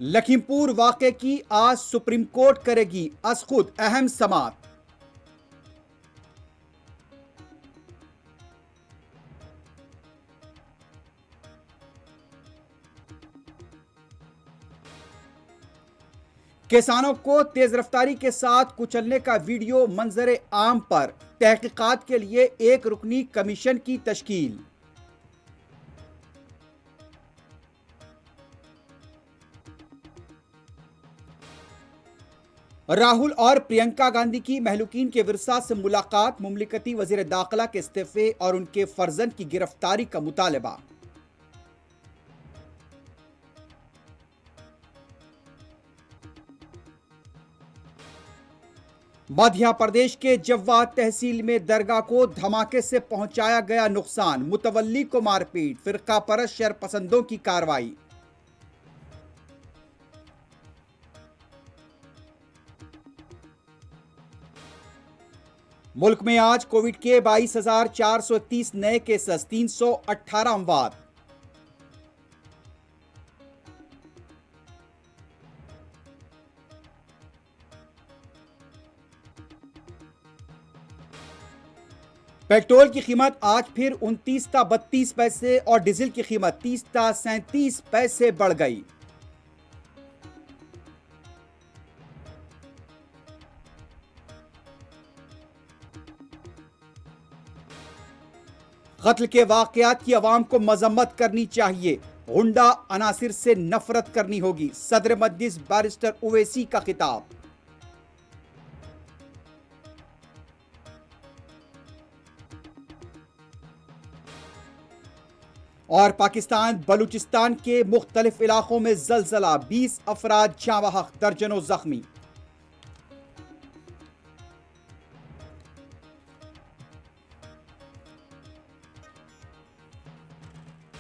लखीमपुर वाक़े की आज सुप्रीम कोर्ट करेगी अज खुद अहम समाअत। किसानों को तेज रफ्तारी के साथ कुचलने का वीडियो मंजर आम पर तहकीकात के लिए एक रुकनी कमीशन की तश्कील। राहुल और प्रियंका गांधी की महलूकीन के विरसा से मुलाकात, मुमलिकती वजीर दाखिला के इस्तीफे और उनके फर्जंद की गिरफ्तारी का मुतालबा। मध्य प्रदेश के जव्वाद तहसील में दरगाह को धमाके से पहुंचाया गया नुकसान, मुतवल्ली को मारपीट, फिरका परस्त शरपसंदों की कार्रवाई। मुल्क में आज कोविड के 22,431 नए केसेस, 318 अमवात। पेट्रोल की कीमत आज फिर 29 पैसे और डीजल की कीमत 30 पैसे बढ़ गई। कत्ल के वाकयात की अवाम को मजम्मत करनी चाहिए, गुंडा अनासिर से नफरत करनी होगी, सदर मजलिस बैरिस्टर उवैसी का खिताब। और पाकिस्तान बलूचिस्तान के मुख्तलिफ इलाकों में जलजला, 20 अफराद जाँ बहक, दर्जनों जख्मी।